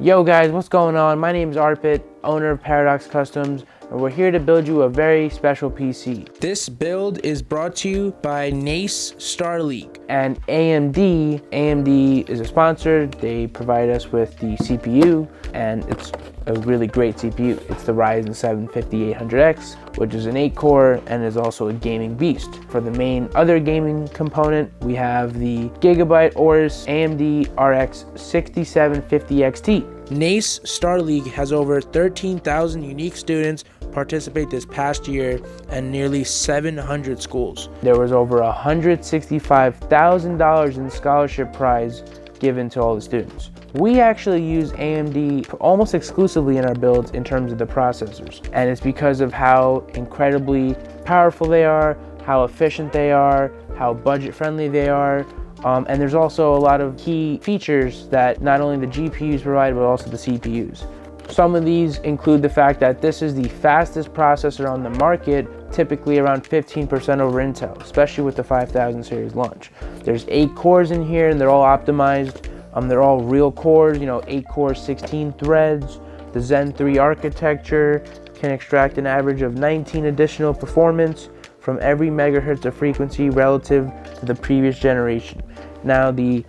Yo guys, what's going on? My name is Arpit, owner of Paradox Customs, and we're here to build you a very special PC. This build is brought to you by Nace Star League and AMD. AMD is a sponsor. They provide us with the CPU, and it's a really great CPU. It's the Ryzen 7 5800X, which is an 8-core and is also a gaming beast. For the main other gaming component, we have the Gigabyte Aorus AMD RX 6750 XT. Nace Star League has over 13,000 unique students participate this past year and nearly 700 schools. There was over $165,000 in scholarship prize given to all the students. We actually use AMD almost exclusively in our builds in terms of the processors, and it's because of how incredibly powerful they are, how efficient they are, how budget friendly they are. And there's also a lot of key features that not only the GPUs provide, but also the CPUs. Some of these include the fact that this is the fastest processor on the market, typically around 15% over Intel, especially with the 5000 series launch. There's 8 cores in here and they're all optimized. They're all real cores, 8 cores, 16 threads. The Zen 3 architecture can extract an average of 19 additional performance from every megahertz of frequency relative to the previous generation. Now the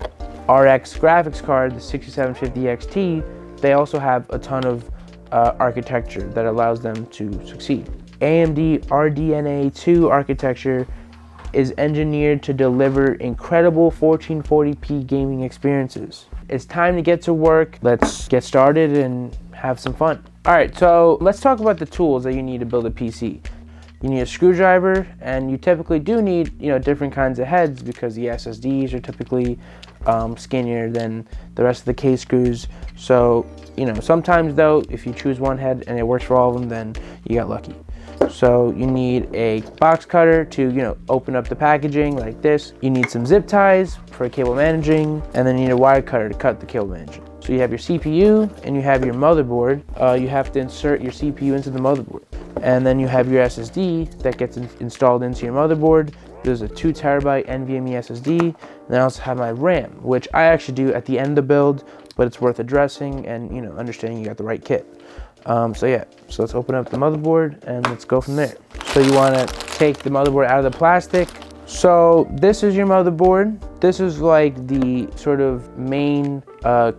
RX graphics card, the 6750 XT, they also have a ton of architecture that allows them to succeed. AMD RDNA 2 architecture is engineered to deliver incredible 1440p gaming experiences. It's time to get to work. Let's get started and have some fun. All right, so let's talk about the tools that you need to build a PC. You need a screwdriver, and you typically do need, different kinds of heads because the SSDs are typically skinnier than the rest of the case screws. So, sometimes though, if you choose one head and it works for all of them, then you got lucky. So you need a box cutter to, open up the packaging like this. You need some zip ties for cable managing, and then you need a wire cutter to cut the cable managing. So you have your CPU and you have your motherboard. You have to insert your CPU into the motherboard. And then you have your SSD that gets installed into your motherboard. There's a 2 terabyte NVMe SSD. And then I also have my RAM, which I actually do at the end of the build, but it's worth addressing and, understanding you got the right kit. So let's open up the motherboard and let's go from there. So you want to take the motherboard out of the plastic. So this is your motherboard. This is like the sort of main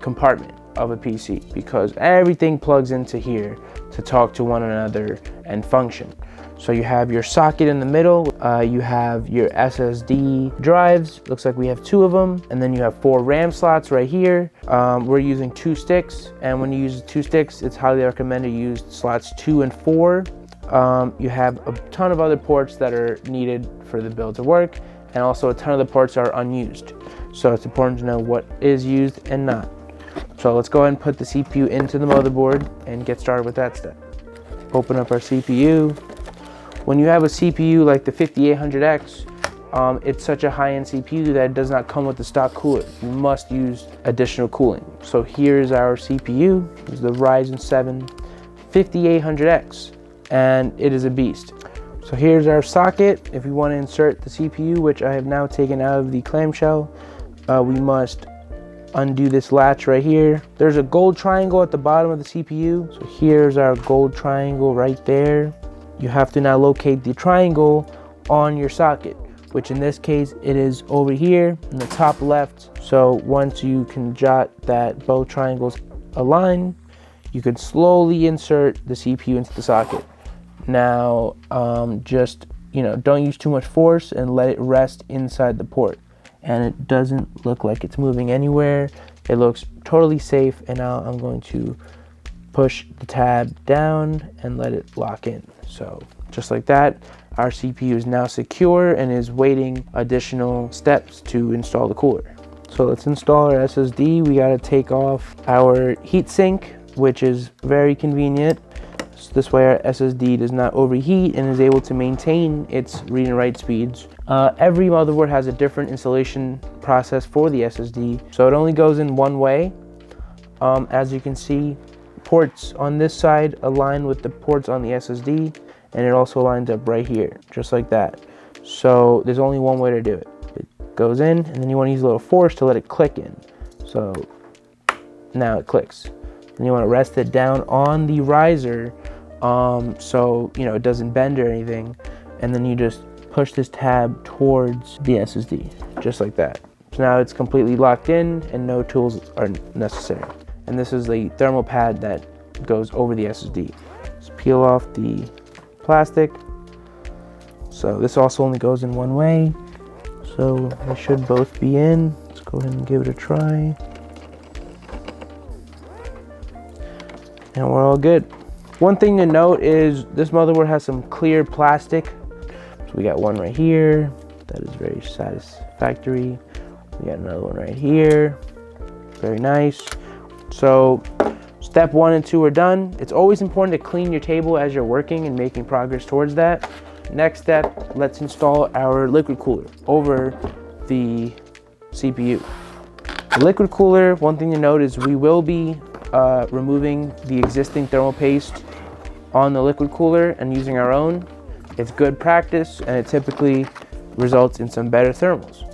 compartment of a PC because everything plugs into here to talk to one another and function. So you have your socket in the middle, you have your SSD drives, looks like we have 2 of them, and then you have 4 RAM slots right here. We're using 2 sticks, and when you use 2 sticks, it's highly recommended you use slots 2 and 4. You have a ton of other ports that are needed for the build to work, and also a ton of the ports are unused. So it's important to know what is used and not. So let's go ahead and put the CPU into the motherboard and get started with that step. Open up our CPU. When you have a CPU like the 5800X, it's such a high-end CPU that it does not come with the stock cooler. You must use additional cooling. So here's our CPU. This is the Ryzen 7 5800X, and it is a beast. So here's our socket. If we want to insert the CPU, which I have now taken out of the clamshell, we must undo this latch right here. There's a gold triangle at the bottom of the CPU. So here's our gold triangle right there. You have to now locate the triangle on your socket, which in this case, it is over here in the top left. So once you can jot that both triangles align, you can slowly insert the CPU into the socket. Now, just, don't use too much force and let it rest inside the port. And it doesn't look like it's moving anywhere. It looks totally safe. And now I'm going to push the tab down and let it lock in. So just like that, our CPU is now secure and is waiting additional steps to install the cooler. So let's install our SSD. We got to take off our heatsink, which is very convenient. So this way our SSD does not overheat and is able to maintain its read and write speeds. Every motherboard has a different installation process for the SSD, so it only goes in one way. As you can see, ports on this side align with the ports on the SSD, and it also lines up right here, just like that. So there's only one way to do it. It goes in, and then you want to use a little force to let it click in. So now it clicks. Then you want to rest it down on the riser, so you know it doesn't bend or anything. And then you just push this tab towards the SSD, just like that. So now it's completely locked in and no tools are necessary. And this is the thermal pad that goes over the SSD. Just peel off the plastic. So this also only goes in one way. So they should both be in. Let's go ahead and give it a try. And we're all good. One thing to note is this motherboard has some clear plastic. So we got one right here. That is very satisfactory. We got another one right here. Very nice. So step 1 and 2 are done. It's always important to clean your table as you're working and making progress towards that. Next step, let's install our liquid cooler over the CPU. The liquid cooler, one thing to note is we will be removing the existing thermal paste on the liquid cooler and using our own. It's good practice and it typically results in some better thermals.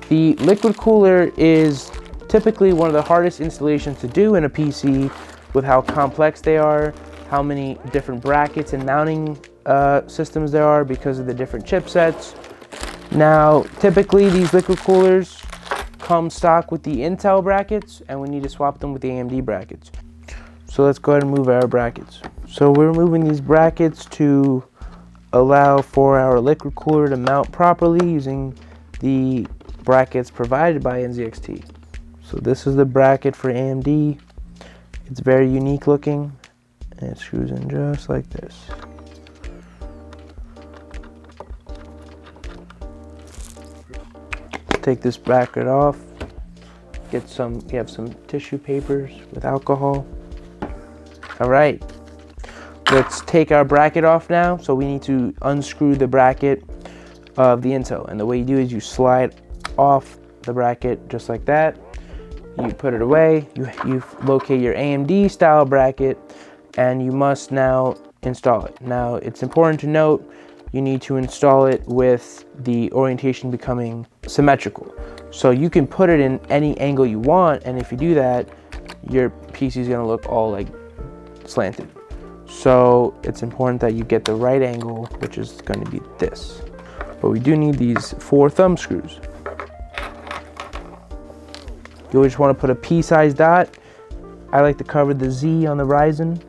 The liquid cooler is typically one of the hardest installations to do in a PC with how complex they are, how many different brackets and mounting systems there are because of the different chipsets. Now, typically these liquid coolers come stock with the Intel brackets and we need to swap them with the AMD brackets. So let's go ahead and move our brackets. So we're moving these brackets to allow for our liquid cooler to mount properly using the brackets provided by NZXT. So this is the bracket for AMD. It's very unique looking and it screws in just like this. Take this bracket off. We have some tissue papers with alcohol. All right, let's take our bracket off now. So we need to unscrew the bracket of the Intel. And the way you do is you slide off the bracket just like that. You put it away, you locate your AMD style bracket, and you must now install it. Now, it's important to note, you need to install it with the orientation becoming symmetrical. So you can put it in any angle you want, and if you do that, your PC is gonna look all like slanted. So it's important that you get the right angle, which is going to be this. But we do need these 4 thumb screws. You just want to put a pea-sized dot. I like to cover the Z on the Ryzen.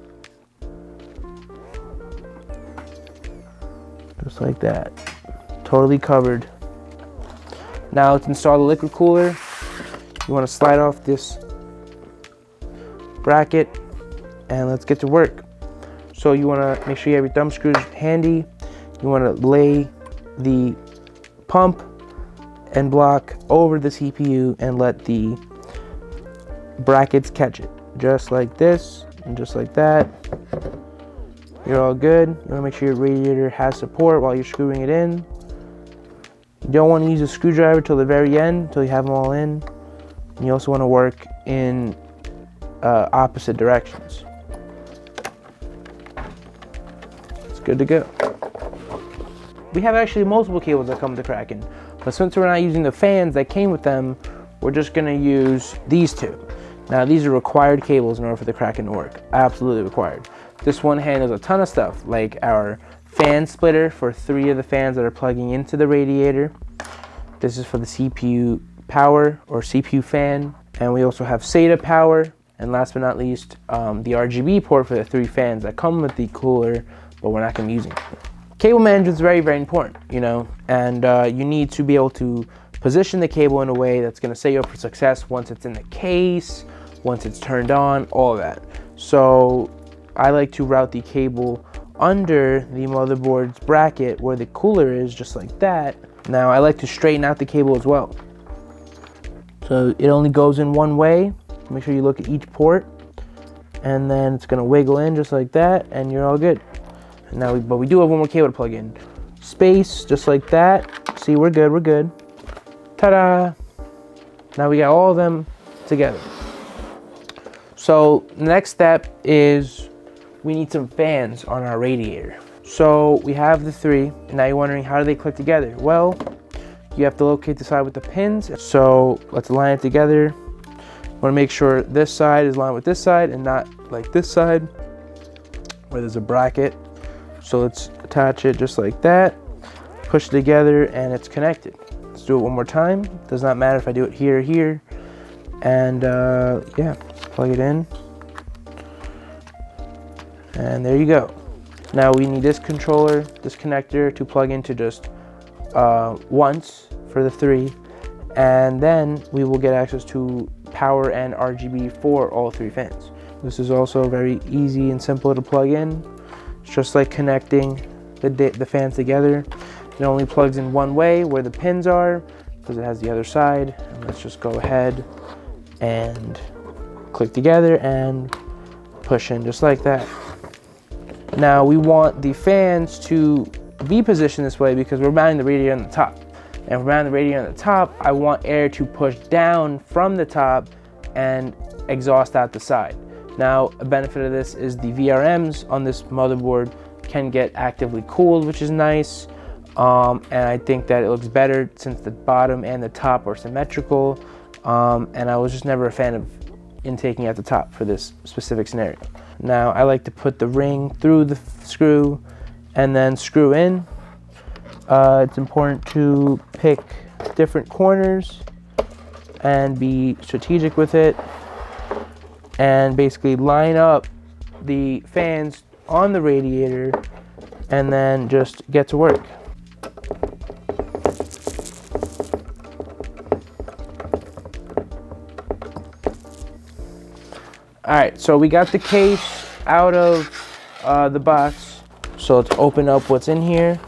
Just like that. Totally covered. Now let's install the liquid cooler. You want to slide off this bracket and let's get to work. So you want to make sure you have your thumb screws handy. You want to lay the pump and block over the CPU and let the brackets catch it. Just like this and just like that. You're all good. You want to make sure your radiator has support while you're screwing it in. You don't want to use a screwdriver till the very end, until you have them all in. And you also want to work in opposite directions. It's good to go. We have actually multiple cables that come to Kraken, but since we're not using the fans that came with them, we're just going to use these 2. Now, these are required cables in order for the Kraken to work. Absolutely required. This one handles a ton of stuff, like our fan splitter for 3 of the fans that are plugging into the radiator. This is for the CPU power or CPU fan. And we also have SATA power. And last but not least, the RGB port for the 3 fans that come with the cooler, but we're not going to be using it. Cable management is very, very important, you know, and you need to be able to position the cable in a way that's going to set you up for success once it's in the case, once it's turned on, all of that. So I like to route the cable under the motherboard's bracket where the cooler is, just like that. Now I like to straighten out the cable as well. So it only goes in one way. Make sure you look at each port, and then it's gonna wiggle in just like that, and you're all good. Now, but we do have one more cable to plug in. Space, just like that. See, we're good, we're good. Ta-da! Now we got all of them together. So the next step is we need some fans on our radiator. So we have the 3, and now you're wondering, how do they click together? Well, you have to locate the side with the pins. So let's align it together. Want to make sure this side is lined with this side and not like this side where there's a bracket. So let's attach it just like that, push it together, and it's connected. Let's do it one more time. Does not matter if I do it here or here. And yeah, plug it in. And there you go. Now we need this controller, this connector to plug into just once for the 3. And then we will get access to power and RGB for all 3 fans. This is also very easy and simple to plug in. It's just like connecting the fans together. It only plugs in one way where the pins are because it has the other side. And let's just go ahead and click together and push in just like that. Now we want the fans to be positioned this way because we're mounting the radiator on the top. And if we're mounting the radiator on the top, I want air to push down from the top and exhaust out the side. Now, a benefit of this is the VRMs on this motherboard can get actively cooled, which is nice. And I think that it looks better since the bottom and the top are symmetrical. And I was just never a fan of intaking at the top for this specific scenario. Now, I like to put the ring through the screw and then screw in. It's important to pick different corners and be strategic with it and basically line up the fans on the radiator and then just get to work. All right, so we got the case out of the box. So let's open up what's in here.